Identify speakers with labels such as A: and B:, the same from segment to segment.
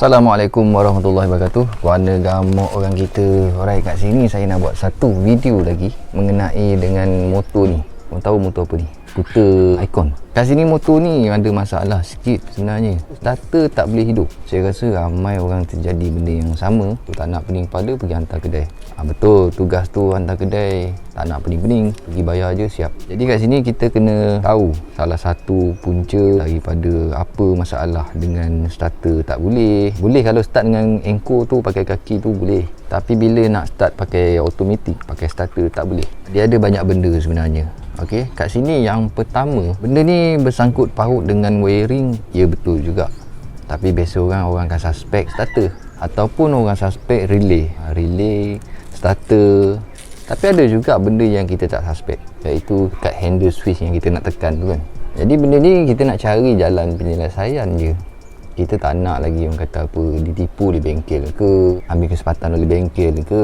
A: Assalamualaikum warahmatullahi wabarakatuh. Warna gamuk orang kita. Alright, kat sini saya nak buat satu video lagi mengenai dengan motor ni. Korang tahu motor apa ni? Skuter Icon. Kat sini motor ni ada masalah sikit sebenarnya. Data tak boleh hidup. Saya rasa ramai orang terjadi benda yang sama. Tu tak nak pening kepala, pergi hantar kedai. Betul, tugas tu hantar kedai. Tak nak pening-pening, pergi bayar je, siap. Jadi kat sini kita kena tahu salah satu punca daripada apa masalah dengan starter tak boleh. Boleh kalau start dengan anchor tu pakai kaki tu boleh. Tapi bila nak start pakai automatic, pakai starter tak boleh. Dia ada banyak benda sebenarnya. Okey, kat sini yang pertama, benda ni bersangkut paut dengan wiring, ya betul juga. Tapi biasa orang akan suspek starter ataupun orang suspek relay, starter. Tapi ada juga benda yang kita tak suspek, iaitu kat handle switch yang kita nak tekan tu kan. Jadi benda ni kita nak cari jalan penyelesaian je. Kita tak nak lagi orang kata apa, ditipu oleh bengkel ke, ambil kesempatan oleh bengkel ke.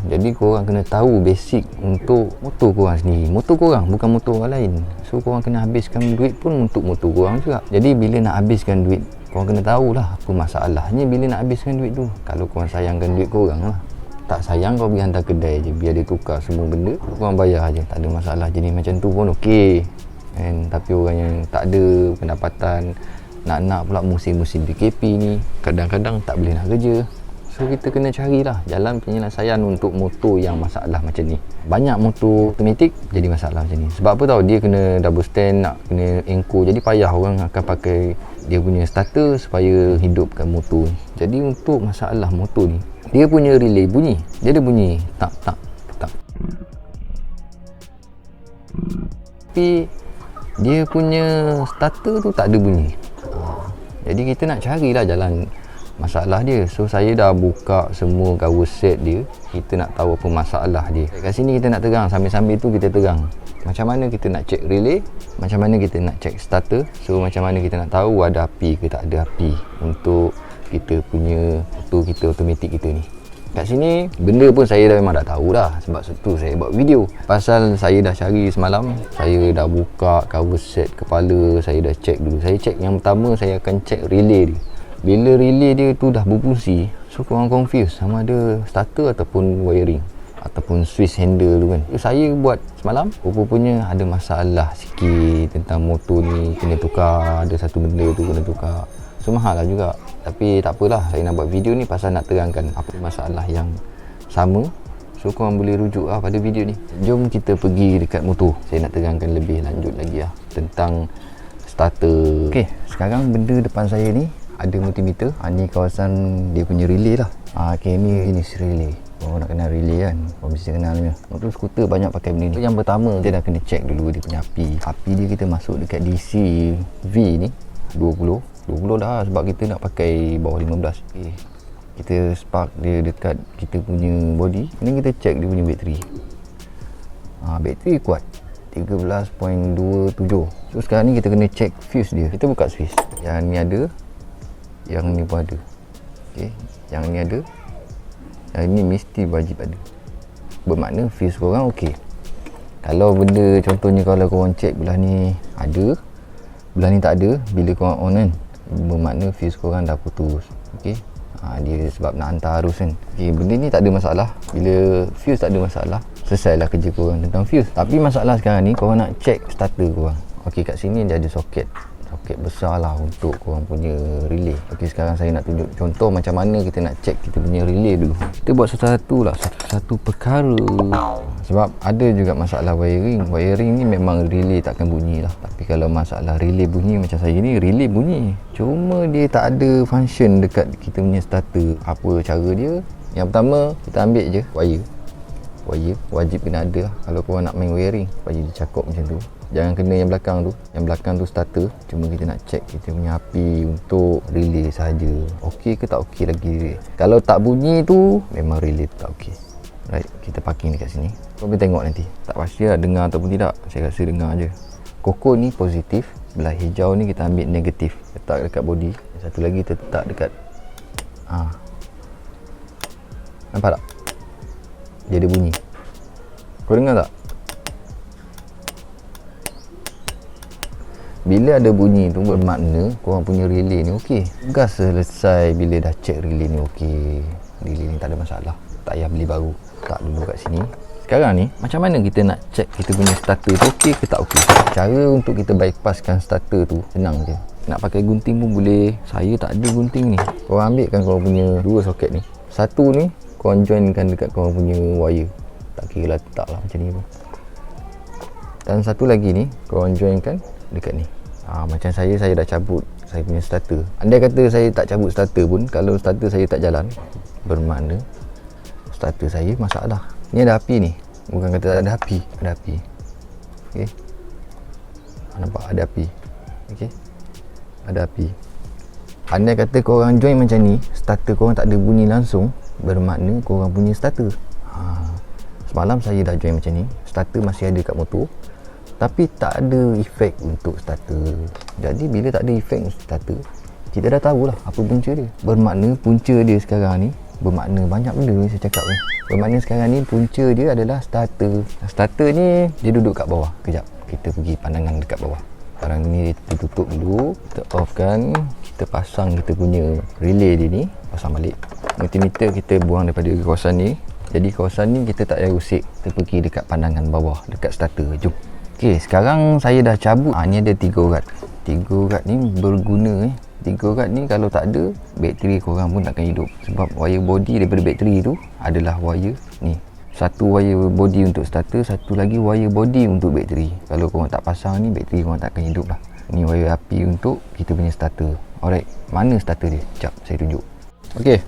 A: Jadi korang kena tahu basic untuk motor korang sendiri. Motor korang, bukan motor orang lain. So korang kena habiskan duit pun untuk motor korang juga. Jadi bila nak habiskan duit, korang kena tahulah apa masalahnya bila nak habiskan duit tu. Kalau korang sayangkan duit korang lah. Tak sayang, kau pergi hantar kedai je, biar dia tukar semua benda, korang bayar je, tak ada masalah. Jenis macam tu pun okey. Tapi orang yang tak ada pendapatan, nak pula musim-musim PKP ni, kadang-kadang tak boleh nak kerja. So kita kena carilah jalan penyelesaian untuk motor yang masalah macam ni. Banyak motor automatic jadi masalah macam ni. Sebab apa tahu, dia kena double stand, nak kena anchor. Jadi payah orang akan pakai dia punya starter supaya hidupkan motor ni. Jadi untuk masalah motor ni, dia punya relay bunyi. Dia ada bunyi tak. Tapi dia punya starter tu tak ada bunyi. Jadi kita nak carilah jalan masalah dia. So saya dah buka semua cover set dia. Kita nak tahu apa masalah dia. Kat sini kita nak terang, sambil-sambil tu kita terang macam mana kita nak check relay, macam mana kita nak check starter. So macam mana kita nak tahu ada api ke tak ada api untuk kita punya motor kita, automatik kita ni. Kat sini benda pun saya dah memang dah tahu dah. Sebab tu saya buat video. Pasal saya dah cari semalam, saya dah buka cover set kepala, saya dah check dulu. Saya check yang pertama, saya akan check relay dia. Bila relay dia tu dah berfungsi, so korang confuse sama ada starter ataupun wiring ataupun switch handle tu kan. So, saya buat semalam, rupanya ada masalah sikit tentang motor ni, kena tukar, ada satu benda tu kena tukar. So mahal lah juga. Tapi tak apalah, saya nak buat video ni pasal nak terangkan apa masalah yang sama. So korang boleh rujuk lah pada video ni. Jom kita pergi dekat motor. Saya nak terangkan lebih lanjut lagi lah tentang starter. Ok, sekarang benda depan saya ni ada multimeter. Ni kawasan dia punya relay lah. Ok, ni jenis relay. Korang nak kenal relay kan, korang mesti kenal ni. Motor skuter banyak pakai benda ni. Yang pertama, kita dah kena check dulu dia punya api. Api dia kita masuk dekat DC V ni 20 dah, sebab kita nak pakai bawah 15. Okay. Kita spark dia dekat kita punya body. Kemudian kita check dia punya bateri. Bateri kuat 13.27. So sekarang ni kita kena check fuse dia. Kita buka switch. Yang ni ada, yang ni pun ada. Okay. Yang ni ada, yang ni mesti wajib ada. Bermakna fuse korang okey. Kalau benda contohnya kalau korang check belah ni ada, belah ni tak ada, bila korang on kan, bermakna fuse korang dah putus. Okey. Dia sebab nak hantar arus kan. Okey, benda ni tak ada masalah. Bila fuse tak ada masalah, selesailah kerja korang tentang fuse. Tapi masalah sekarang ni, korang nak check starter korang. Okey, kat sini dia ada soket besar lah untuk korang punya relay. Okey, sekarang saya nak tunjuk contoh macam mana kita nak check kita punya relay dulu. Kita buat satu perkara. Sebab ada juga masalah wiring. Wiring ni memang relay takkan bunyi lah. Tapi kalau masalah relay bunyi macam saya ni, relay bunyi, cuma dia tak ada function dekat kita punya starter. Apa cara dia? Yang pertama, kita ambil je wire. Wajib kena ada lah. Kalau korang nak main wiring, wajib dicakap macam tu. Jangan kena yang belakang tu. Yang belakang tu starter. Cuma kita nak check kita punya api untuk relay sahaja. Okey ke tak okey lagi. Kalau tak bunyi tu, memang relay tu tak okey. Right, kita parking dekat sini. Kau boleh tengok nanti. Tak pasti lah dengar ataupun tidak. Saya rasa dengar je. Koko ni positif. Sebelah hijau ni kita ambil negatif. Letak dekat body. Satu lagi kita letak dekat nampak tak? Dia ada bunyi. Kau dengar tak? Bila ada bunyi tu bermakna korang punya relay ni okey. Gas selesai bila dah check relay ni okey. Relay ni tak ada masalah. Tak payah beli baru. Tak dulu kat sini. Sekarang ni macam mana kita nak check kita punya starter tu okey ke tak okey? Cara untuk kita bypasskan starter tu senang je. Nak pakai gunting pun boleh. Saya tak ada gunting ni. Korang ambil kan korang punya dua soket ni. Satu ni korang joinkan dekat korang punya wire. Tak kira lah tak lah macam ni pun. Dan satu lagi ni korang joinkan dekat ni. Macam saya dah cabut saya punya starter. Andai kata saya tak cabut starter pun, kalau starter saya tak jalan, bermakna starter saya masalah. Ni ada api ni. Bukan kata tak ada api. Ada api. Okey. Nampak ada api. Okey. Ada api. Andai kata korang join macam ni, starter korang tak ada bunyi langsung, bermakna korang punya starter. Semalam saya dah join macam ni, starter masih ada kat motor, tapi tak ada efek untuk starter. Jadi bila tak ada efek untuk starter, kita dah tahulah apa punca dia. Bermakna punca dia sekarang ni, bermakna banyak benda ni saya cakap ni. Bermakna sekarang ni punca dia adalah starter. Starter ni dia duduk kat bawah. Kejap, kita pergi pandangan dekat bawah. Barang ni kita tutup dulu, kita off kan, kita pasang kita punya relay dia ni, pasang balik. Multimeter kita buang daripada kawasan ni. Jadi kawasan ni kita tak payah usik. Kita pergi dekat pandangan bawah, dekat starter. Jom. Okey, sekarang saya dah cabut. Ni ada 3 urat. 3 urat ni berguna 3 urat ni kalau tak ada, bateri korang pun takkan hidup. Sebab wire body daripada bateri tu adalah wire ni. Satu wire body untuk starter, satu lagi wire body untuk bateri. Kalau korang tak pasang ni, bateri korang takkan hidup lah. Ni wire api untuk kita punya starter. Alright, mana starter dia? Sekejap, saya tunjuk. Okey,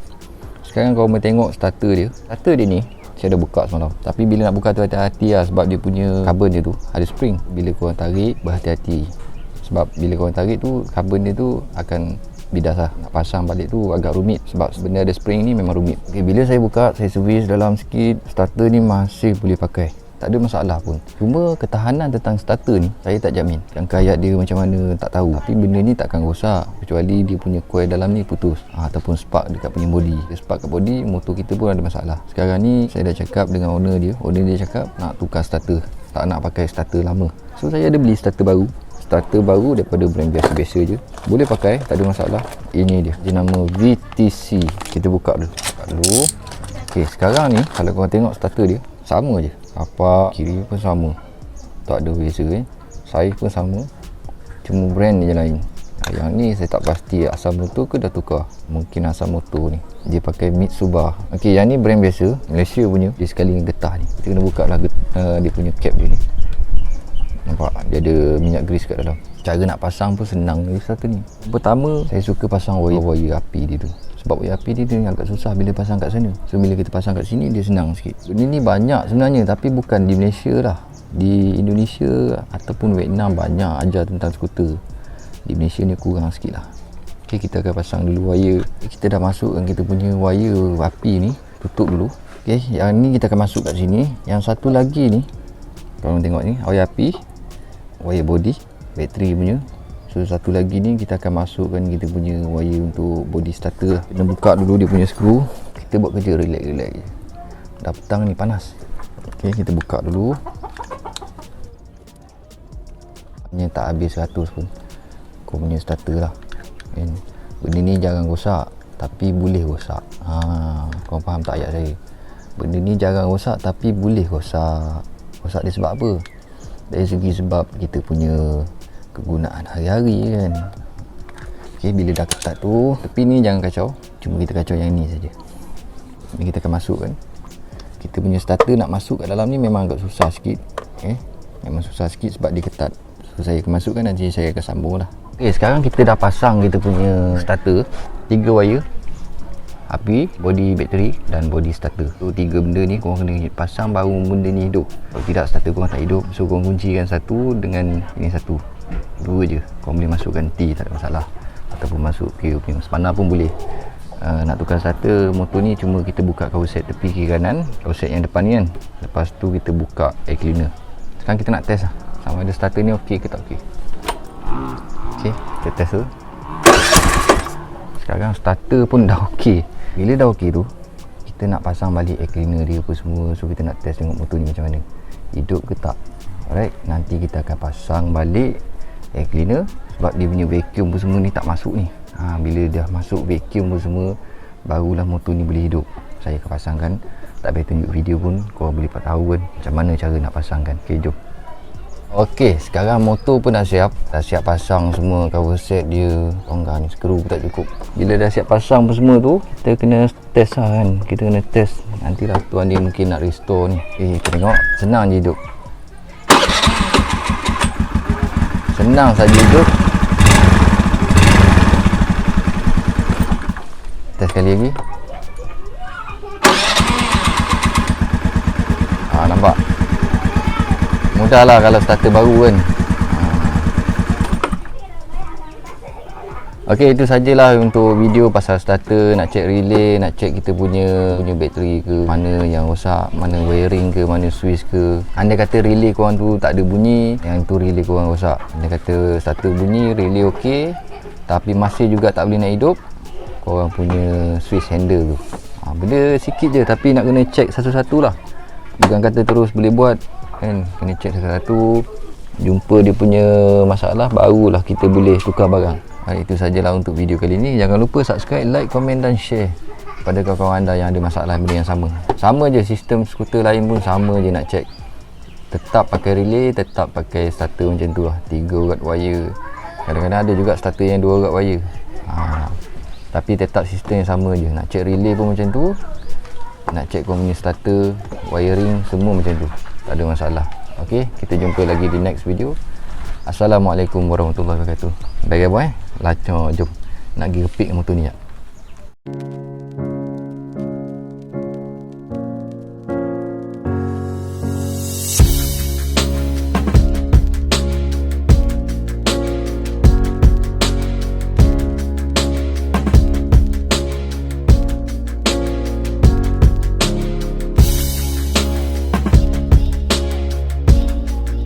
A: sekarang korang boleh tengok starter dia. Starter dia ni saya dah buka semalam, tapi bila nak buka tu hati-hati lah, sebab dia punya carbon dia tu ada spring. Bila korang tarik, berhati-hati, sebab bila korang tarik tu carbon dia tu akan bidas lah. Nak pasang balik tu agak rumit, sebab benda ada spring ni memang rumit. Okay, bila saya buka, saya servis dalam sikit, starter ni masih boleh pakai, tak ada masalah pun. Cuma ketahanan tentang starter ni saya tak jamin. Yang kayat dia macam mana tak tahu, tapi benda ni takkan rosak kecuali dia punya coil dalam ni putus, ataupun spark dekat punya body. Dia spark kat body, motor kita pun ada masalah. Sekarang ni saya dah cakap dengan owner dia cakap nak tukar starter, tak nak pakai starter lama. So saya ada beli starter baru daripada brand biasa-biasa je, boleh pakai, tak ada masalah. Ini dia nama VTC. Kita buka dulu. Okey, sekarang ni kalau korang tengok starter dia sama je, apa kiri pun sama, tak ada beza saiz pun sama, cuma brand je lain. Yang ni saya tak pasti asal motor ke dah tukar, mungkin asal motor ni dia pakai Mitsubishi. Okey, yang ni brand biasa Malaysia punya, dia sekali getah ni. Kita kena buka lah dia punya cap dia ni. Nampak dia ada minyak grease kat dalam. Cara nak pasang pun senang ni starter ni. Pertama saya suka pasang wire api dia tu, sebab wire api dia agak susah bila pasang kat sana. So bila kita pasang kat sini dia senang sikit. Benda ni banyak sebenarnya, tapi bukan di Malaysia lah. Di Indonesia ataupun Vietnam banyak ajar tentang skuter. Di Malaysia ni kurang sikit lah. Okay, kita akan pasang dulu wire. Kita dah masukkan kita punya wire api ni, tutup dulu. Okay, yang ni kita akan masuk kat sini. Yang satu lagi ni, korang tengok ni, wire api, wire body, bateri punya. So satu lagi ni kita akan masukkan kita punya wire untuk body starter. Kena buka dulu dia punya skru. Kita buat kerja relax je. Dah petang ni panas. Okay, kita buka dulu. Ni tak habis 100 pun kau punya starter lah. Benda ni jarang rosak, tapi boleh rosak. Kau faham tak ayat saya? Benda ni jarang rosak tapi boleh rosak. Rosak dia sebab apa? Dari segi sebab kita punya kegunaan hari-hari kan. Okay, bila dah ketat tu, tepi ni jangan kacau, cuma kita kacau yang ni saja. Ni kita akan masukkan kita punya starter. Nak masuk kat dalam ni memang agak susah sikit. Memang susah sikit sebab dia ketat. So saya akan masukkan, nanti saya akan sambung lah. Okay, sekarang kita dah pasang kita punya starter. 3 wire, api, body bateri dan body starter. So 3 benda ni korang kena pasang baru benda ni hidup. Kalau tidak starter korang tak hidup. So korang kuncikan satu dengan ini satu, 2 je. Korang boleh masukkan T, tak ada masalah, ataupun masuk Q punya spanner pun boleh. Nak tukar starter motor ni cuma kita buka kawaset tepi kiri kanan, kawaset yang depan ni kan. Lepas tu kita buka air cleaner. Sekarang kita nak test lah sama ada starter ni okey ke tak okey. Okey, kita test dulu. Sekarang starter pun dah okey. Bila dah okey tu, kita nak pasang balik air cleaner dia apa semua. So kita nak test tengok motor ni macam mana, hidup ke tak. Alright, nanti kita akan pasang balik air cleaner, sebab dia punya vacuum pun semua ni tak masuk ni. Bila dah masuk vacuum pun semua, barulah motor ni boleh hidup. Saya akan pasangkan, tak payah tunjuk video pun, korang boleh tahu kan macam mana cara nak pasangkan. Ok, jom. Ok, sekarang motor pun dah siap pasang semua cover set dia. Enggak ni skru pun tak cukup. Bila dah siap pasang pun semua tu, kita kena test lah kan. Kita kena test. Nantilah tuan dia mungkin nak restore ni. Kita tengok, senang je hidup. Senang saja hidup. Test sekali lagi. Nampak? Mudahlah kalau starter baru kan. Ok, itu sajalah untuk video pasal starter. Nak check relay, nak check kita punya bateri ke, mana yang rosak, mana wiring ke, mana switch ke. Andai kata relay korang tu tak ada bunyi, yang tu relay korang rosak. Andai kata starter bunyi, relay ok, tapi masih juga tak boleh nak hidup, korang punya switch handle tu. Benda sikit je, tapi nak kena check satu-satu lah. Bukan kata terus boleh buat kan, kena check satu-satu, jumpa dia punya masalah, barulah kita boleh tukar barang. Itu sajalah untuk video kali ni. Jangan lupa subscribe, like, komen dan share pada kawan-kawan anda yang ada masalah benda yang sama. Sama je, sistem skuter lain pun sama je nak check. Tetap pakai relay, tetap pakai starter macam tu lah, 3 urat wire. Kadang-kadang ada juga starter yang 2 urat wire. Tapi tetap sistem yang sama je. Nak check relay pun macam tu, nak check korang punya starter, wiring, semua macam tu, tak ada masalah. Ok, kita jumpa lagi di next video. Assalamualaikum warahmatullahi wabarakatuh. Bye boy, lacak, jom nak pergi repik motor ni.